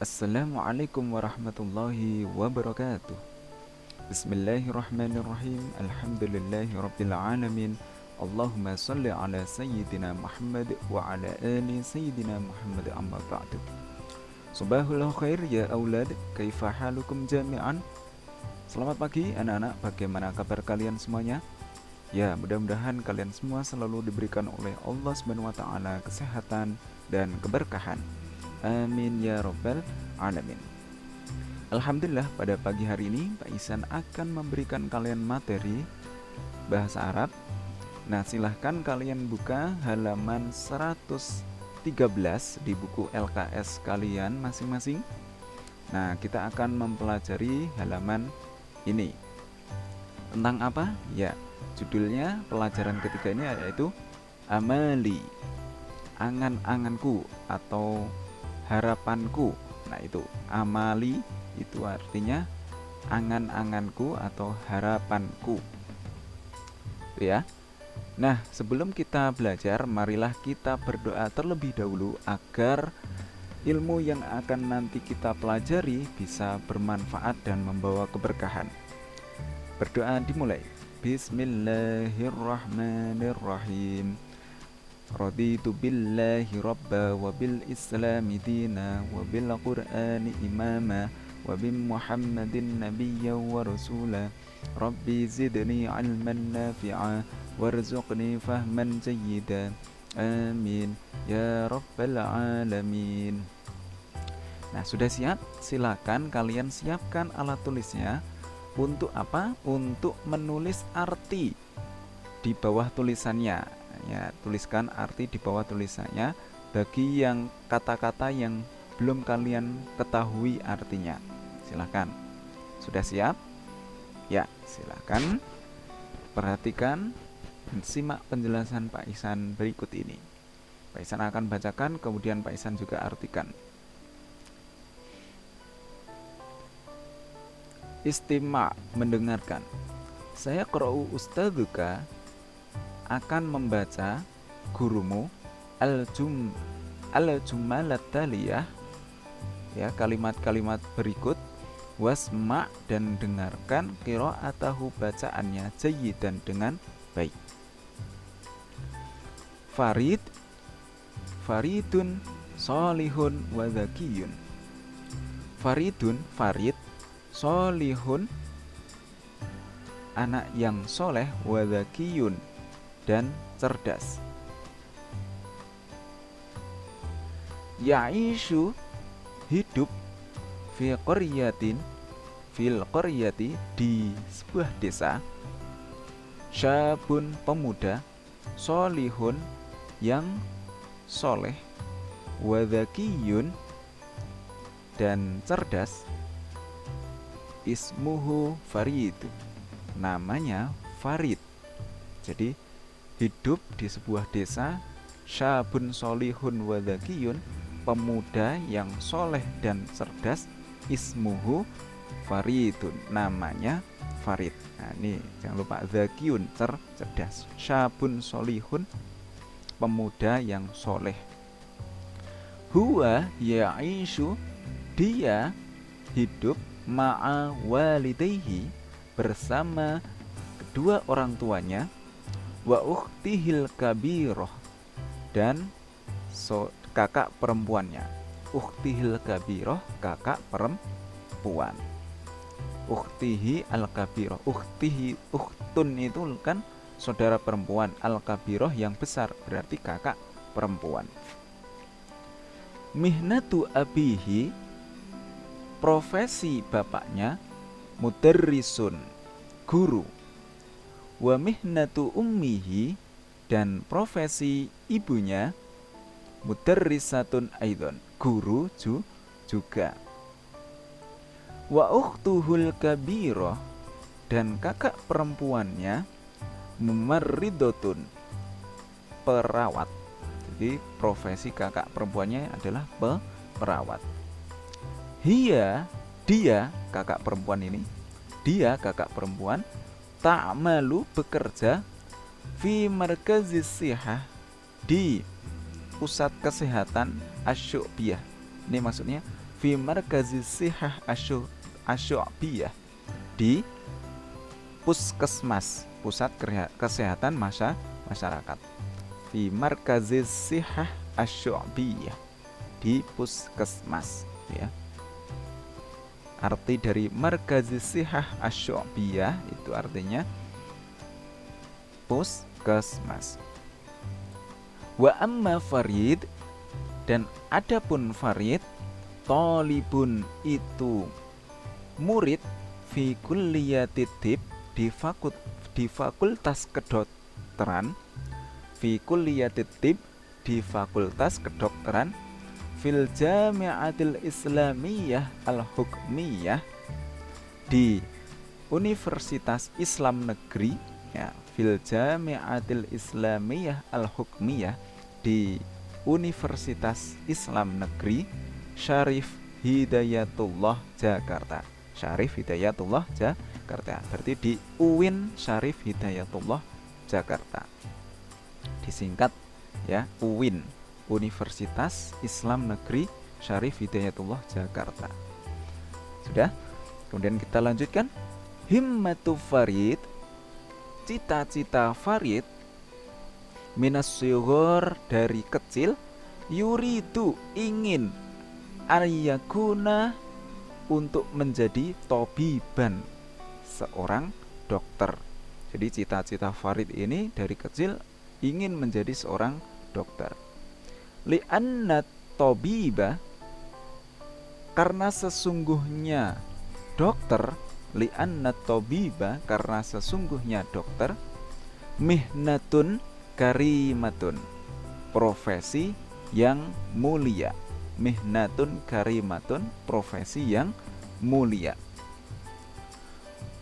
Assalamualaikum warahmatullahi wabarakatuh. Bismillahirrahmanirrahim. Alhamdulillahi rabbil alamin. Allahumma salli ala sayyidina Muhammad wa ala ali sayyidina Muhammad amma ba'du. Subahul khair ya aulad, kaifa halukum jami'an? Selamat pagi anak-anak, bagaimana kabar kalian semuanya? Ya, mudah-mudahan kalian semua selalu diberikan oleh Allah Subhanahu wa taala kesehatan dan keberkahan. Amin ya rabbal alamin. Alhamdulillah, pada pagi hari ini Pak Isan akan memberikan kalian materi bahasa Arab. Nah, silahkan kalian buka halaman 113 di buku LKS kalian masing-masing. Nah, kita akan mempelajari halaman ini. Tentang apa? Ya, judulnya pelajaran ketiga ini yaitu amali, angan-anganku atau harapanku. Nah, itu amali itu artinya angan-anganku atau harapanku. Itu ya. Nah, sebelum kita belajar, marilah kita berdoa terlebih dahulu agar ilmu yang akan nanti kita pelajari bisa bermanfaat dan membawa keberkahan. Berdoa dimulai. Bismillahirrahmanirrahim. Raditu billahi rabba wa bil islami dina wa bil qur'ani imama wa bi muhammadin nabiyya wa rasula. Rabbi zidni ilman nafi'a warzuqni fahman jayyida. Amin ya rabbal alamin. Nah, sudah siap? Silakan kalian siapkan alat tulisnya. Untuk apa? Untuk menulis arti di bawah tulisannya. Ya, tuliskan arti di bawah tulisannya bagi yang kata-kata yang belum kalian ketahui artinya. Silakan. Sudah siap? Ya, silakan. Perhatikan dan simak penjelasan Pak Ihsan berikut ini. Pak Ihsan akan bacakan, kemudian Pak Ihsan juga artikan. Istima', mendengarkan. Saya qra'u ustadzuka, akan membaca gurumu al-jumalat taliyah, ya, kalimat-kalimat berikut. Wasma', dan dengarkan qira'atahu, bacaannya jayyidan, dengan baik. Faridun solihun wa dzakiyun. Farid, solihun, anak yang soleh, wa dzakiyun, dan cerdas. Ya'ishu, hidup, fil qaryati, di sebuah desa. Syabun, pemuda, solihun, yang soleh, wa dzakiyun, dan cerdas. Ismuhu Farid, namanya Farid. Jadi hidup di sebuah desa. Syabun solihun wa dzakiyun, pemuda yang soleh dan cerdas. Ismuhu Faridun, namanya Farid. Nah, ini jangan lupa dzakiyun, cerdas. Syabun solihun, pemuda yang soleh. Huwa ya'ishu, dia hidup, ma'a walidayhi, bersama kedua orang tuanya. Wa ukhtihil kabiroh, dan kakak perempuannya. Ukhtihil kabiroh, kakak perempuan. Ukhtihi al-kabiroh. Ukhtun itu kan saudara perempuan. Al-kabiroh yang besar, berarti kakak perempuan. Mihnatu abihi, profesi bapaknya. Mudarrisun, guru. Wa mihnatu ummihi, dan profesi ibunya. Mudarrisatun aidon, guru juga. Wa ukhtuhul kabiroh, dan kakak perempuannya. Mumarridotun, perawat. Jadi profesi kakak perempuannya adalah perawat. Dia, kakak perempuan ini, kakak perempuan, ta'malu, bekerja, fi markazis sihah, di pusat kesehatan asyubiyah. Ini maksudnya fi markazis sihah asy'abiyah, di puskesmas, pusat kesehatan masyarakat. Fi markazis sihah asy'abiyah, di puskesmas, ya. Arti dari markazis sihah asy'abiyah itu artinya puskesmas. Wa amma Farid, dan adapun Farid, talibun itu murid, fi kulliyatid tib, di fakultas kedokteran, fi kulliyatid tib, di fakultas kedokteran, fil jami'atil islamiyah al-hukmiyah, di Universitas Islam Negeri, ya, fil jami'atil islamiyah al-hukmiyah, di Universitas Islam Negeri Syarif Hidayatullah Jakarta. Syarif Hidayatullah Jakarta, berarti di UIN Syarif Hidayatullah Jakarta, disingkat ya, UIN, Universitas Islam Negeri Syarif Hidayatullah Jakarta. Sudah? Kemudian kita lanjutkan. Himmatu Farid, cita-cita Farid, minas syughur, dari kecil, yuridu, ingin, ayyakuna, untuk menjadi tobiban, seorang dokter. Jadi cita-cita Farid ini dari kecil ingin menjadi seorang dokter. Li'anna tobiba, karena sesungguhnya dokter, li'anna tobiba, karena sesungguhnya dokter, mihnatun karimatun, profesi yang mulia. Mihnatun karimatun, profesi yang mulia.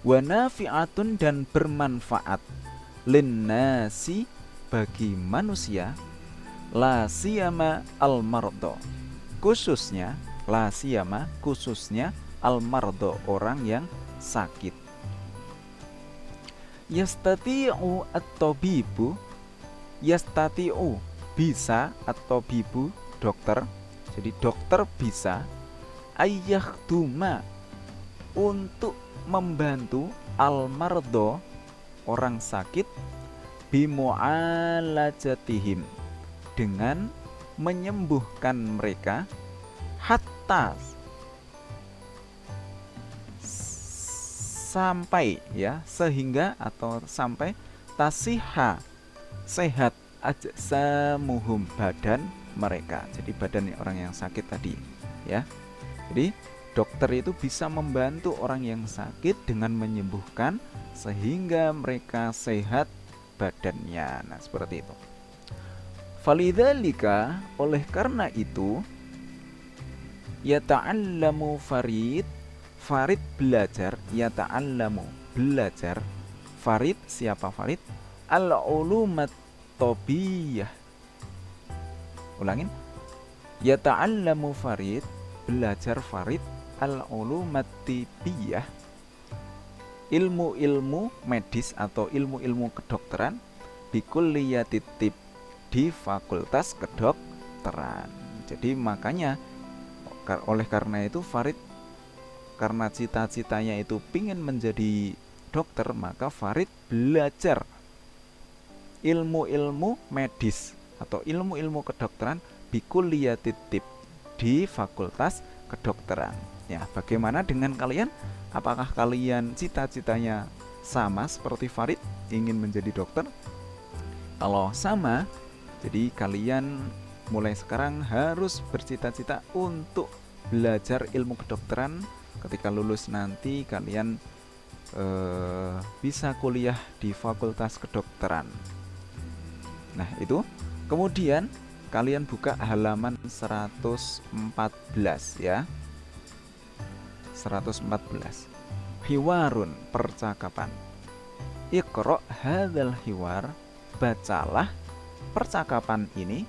Wa nafi'atun, dan bermanfaat, linnasi, bagi manusia, la siyama al-mardo, khususnya, la siyama, khususnya, al-mardo, orang yang sakit. Yastati'u at-tabibu, yastati'u, bisa, at-tabibu, dokter. Jadi dokter bisa, ayyakhduma, untuk membantu, al-mardo, orang sakit, bimu'alajatihim, dengan menyembuhkan mereka, hatta, sampai, ya, sehingga atau sampai, tasiha, sehat, ajsamuhum, badan mereka. Jadi badan orang yang sakit tadi, ya. Jadi dokter itu bisa membantu orang yang sakit dengan menyembuhkan sehingga mereka sehat badannya. Nah, seperti itu. Falidzalika, oleh karena itu, yata'allamu Farid, Farid belajar, yata'allamu, belajar, Farid, siapa Farid? Al-ulumat tobiyah. Ulangin. Yata'allamu Farid, belajar Farid, al-ulumat tibiyah, ilmu-ilmu medis atau ilmu-ilmu kedokteran, bikulliyatid tib, di fakultas kedokteran. Jadi makanya oleh karena itu Farid, karena cita-citanya itu pingin menjadi dokter, maka Farid belajar ilmu-ilmu medis atau ilmu-ilmu kedokteran, bikulliyatid tib, di fakultas kedokteran. Ya, bagaimana dengan kalian? Apakah kalian cita-citanya sama seperti Farid, ingin menjadi dokter? Kalau sama, jadi kalian mulai sekarang harus bercita-cita untuk belajar ilmu kedokteran. Ketika lulus nanti kalian bisa kuliah di fakultas kedokteran. Nah, itu. Kemudian kalian buka halaman 114, ya. 114. Hiwarun, percakapan. Iqra hadzal hiwar, bacalah percakapan ini,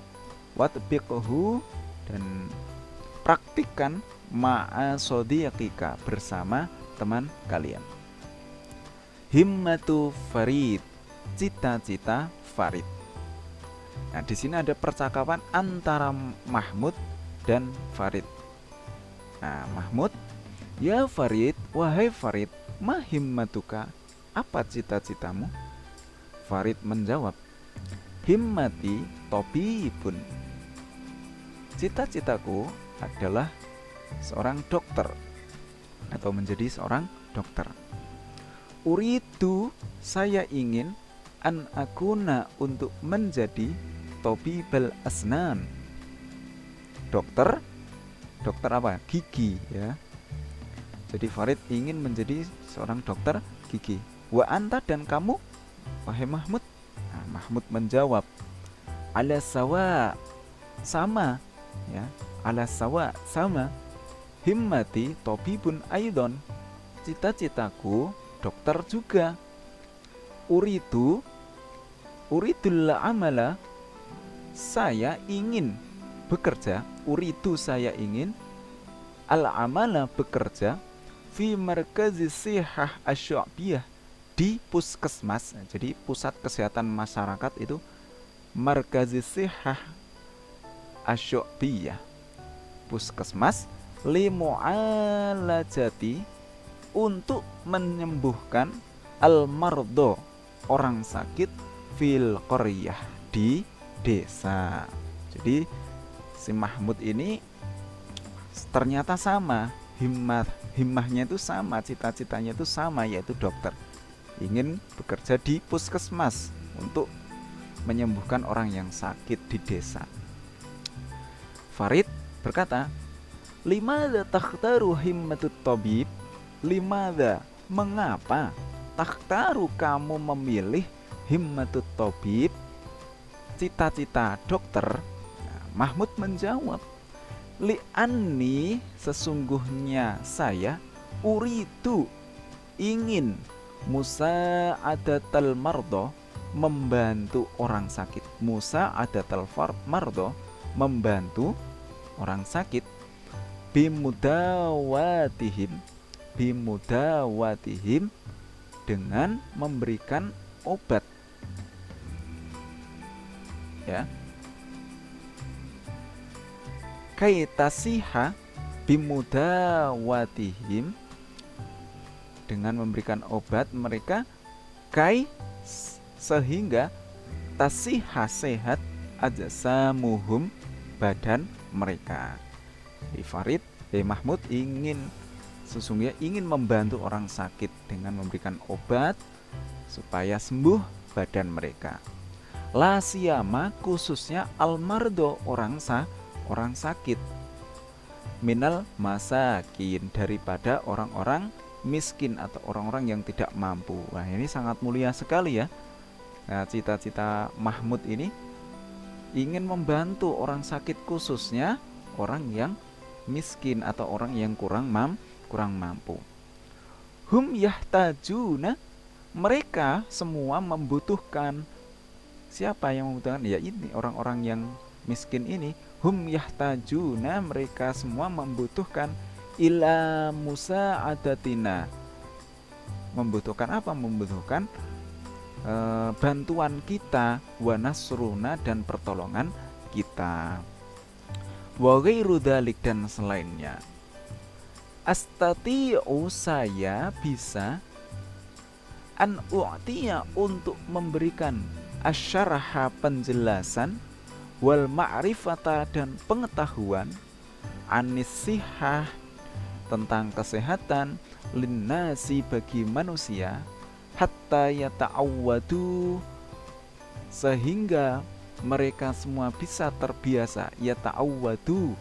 watbiqhu, dan praktikkan, ma'a sodiqika, bersama teman kalian. Himmatu Farid, cita-cita Farid. Nah, di sini ada percakapan antara Mahmud dan Farid. Nah, Mahmud, ya Farid, wahai Farid, ma himmatuka, apa cita-citamu? Farid menjawab, himmati tobibun, cita-citaku adalah seorang dokter atau menjadi seorang dokter. Uridu, saya ingin, an akuna, untuk menjadi tobibal asnan, dokter apa? Gigi, ya. Jadi Farid ingin menjadi seorang dokter gigi. Wa anta, dan kamu, wahai Mahmud? Nah, Mahmud menjawab, ala sawa, sama, ya. Ala sawa, sama. Himmati tobibun aidon, cita-citaku dokter juga. Uridul amala, saya ingin bekerja. Uridu, saya ingin, al amala, bekerja, fi markazi sihah asy'abiyah, di puskesmas. Jadi pusat kesehatan masyarakat itu markazi sihah asy'abiyah, puskesmas, li mu'alajati, untuk menyembuhkan al mardo, orang sakit, fil qaryah, di desa. Jadi si Mahmud ini ternyata sama, himmahnya itu sama, cita-citanya itu sama, yaitu dokter. Ingin bekerja di puskesmas untuk menyembuhkan orang yang sakit di desa. Farid berkata, limadha takhtaru himmatut tabib? Limadha, mengapa, takhtaru, kamu memilih, himmatut tabib, cita-cita dokter? Nah, Mahmud menjawab, li'anni, sesungguhnya saya, uridu, ingin, musa'adatal mardo, membantu orang sakit. Musa'adatal mardo, membantu orang sakit, bimudawatihim, dengan memberikan obat, ya. Kaitasiha, bimudawatihim, dengan memberikan obat mereka, kai, sehingga, tasiha, sehat, ajsamuhum, badan mereka. Farid, Mahmud sesungguhnya ingin membantu orang sakit dengan memberikan obat supaya sembuh badan mereka. La siyama, khususnya almardo, orang sakit, minal masakin, daripada orang-orang miskin atau orang-orang yang tidak mampu. Wah, ini sangat mulia sekali, ya. Nah, cita-cita Mahmud ini ingin membantu orang sakit, khususnya orang yang miskin atau orang yang kurang mampu. Hum yahtajuna, mereka semua membutuhkan. Siapa yang membutuhkan? Ya ini orang-orang yang miskin ini. Hum yahtajuna, mereka semua membutuhkan, ila musa'adatina, membutuhkan apa? Membutuhkan bantuan kita, wa nasruna, dan pertolongan kita, wa ghairu dzalik, dan selainnya. Astati'u, saya bisa, an u'tiya, untuk memberikan, asyaraha, penjelasan, wal ma'rifata, dan pengetahuan, anisihah, tentang kesehatan, linnasi, bagi manusia, hatta yata'awwadu, sehingga mereka semua bisa terbiasa. Yata'awwadu,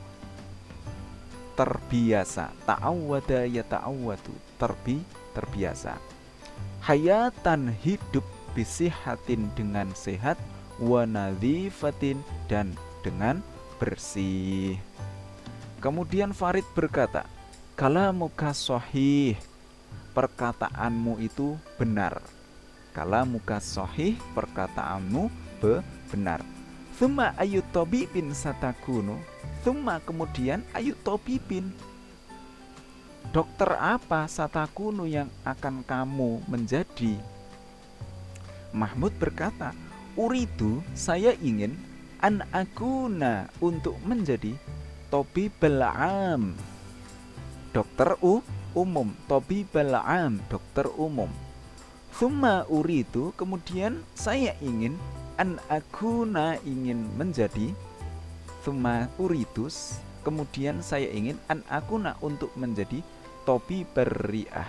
terbiasa. Ta'awwada yata'awwadu, terbiasa. Hayatan, hidup, bisihatin, dengan sehat, wa nadhifatin, dan dengan bersih. Kemudian Farid berkata, kalamuka shahih, perkataanmu itu benar. Kalamuka shahih, perkataanmu benar. Tsumma ayu tabibin satakunu, tsumma, kemudian, ayu tabibin, dokter apa, satakunu, yang akan kamu menjadi? Mahmud berkata, uridu, saya ingin, an akuna, untuk menjadi, tabibal am, dokter umum, tabibal am, dokter umum. Tsumma uridu, kemudian saya ingin, an akuna, ingin menjadi, tsumma uridus, kemudian saya ingin, an akuna, untuk menjadi tabibur ri'ah,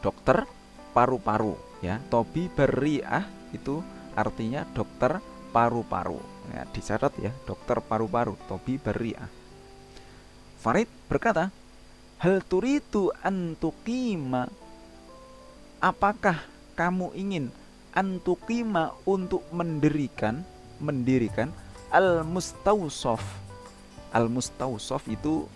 dokter paru-paru ya. Tabibur ri'ah itu artinya dokter paru-paru ya, dicatat ya, dokter paru-paru, tabibur ri'ah. Farid berkata, hal turitu antukima, apakah kamu ingin, antukima, untuk mendirikan al mustausof. Al mustausof itu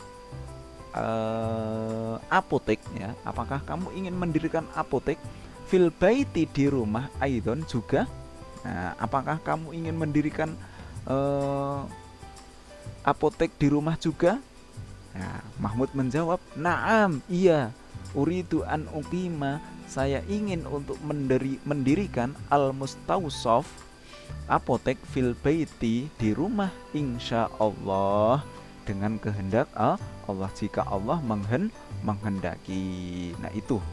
apotek ya. Apakah kamu ingin mendirikan apotek, fil baiti, di rumah, aidon, juga. Nah, apakah kamu ingin mendirikan apotek di rumah juga? Nah, Mahmud menjawab, naam, iya, uridu an uqima, saya ingin untuk mendirikan al mustausof, apotek, fil baiti, di rumah, insya Allah, dengan kehendak Allah, jika Allah menghendaki. Nah, itu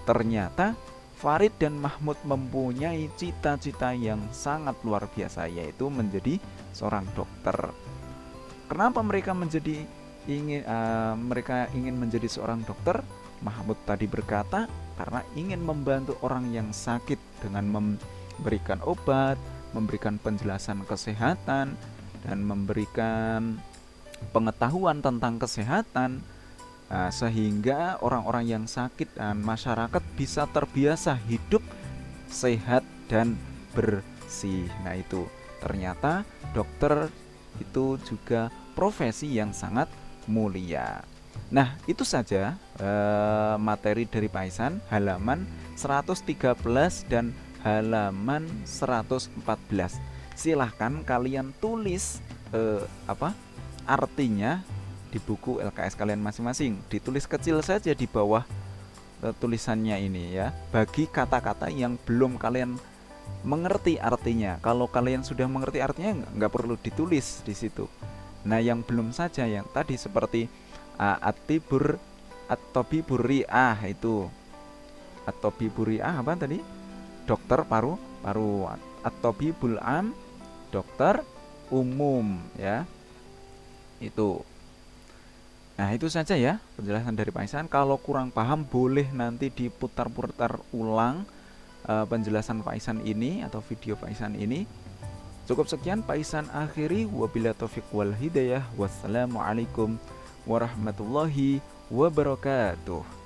ternyata Farid dan Mahmud mempunyai cita-cita yang sangat luar biasa, yaitu menjadi seorang dokter. Kenapa mereka ingin menjadi seorang dokter? Mahmud tadi berkata karena ingin membantu orang yang sakit dengan memberikan obat, memberikan penjelasan kesehatan, dan memberikan pengetahuan tentang kesehatan, sehingga orang-orang yang sakit dan masyarakat bisa terbiasa hidup sehat dan bersih. Nah, itu ternyata dokter itu juga profesi yang sangat mulia. Nah, itu saja materi dari Paisan halaman 113 dan halaman 114. Silahkan kalian tulis artinya di buku LKS kalian masing-masing. Ditulis kecil saja di bawah tulisannya ini ya, bagi kata-kata yang belum kalian mengerti artinya. Kalau kalian sudah mengerti artinya, nggak perlu ditulis di situ. Nah, yang belum saja, yang tadi seperti at-tabibur ri'ah, itu at-tabibur ri'ah apa tadi? Dokter paru-paru. At-tabibul am, dokter umum ya. Itu. Nah, itu saja ya penjelasan dari Paisan. Kalau kurang paham boleh nanti diputar-putar ulang penjelasan Paisan ini atau video Paisan ini. Cukup sekian Paisan akhiri, wabillahi taufiq wal hidayah. Wassalamualaikum warahmatullahi wabarakatuh.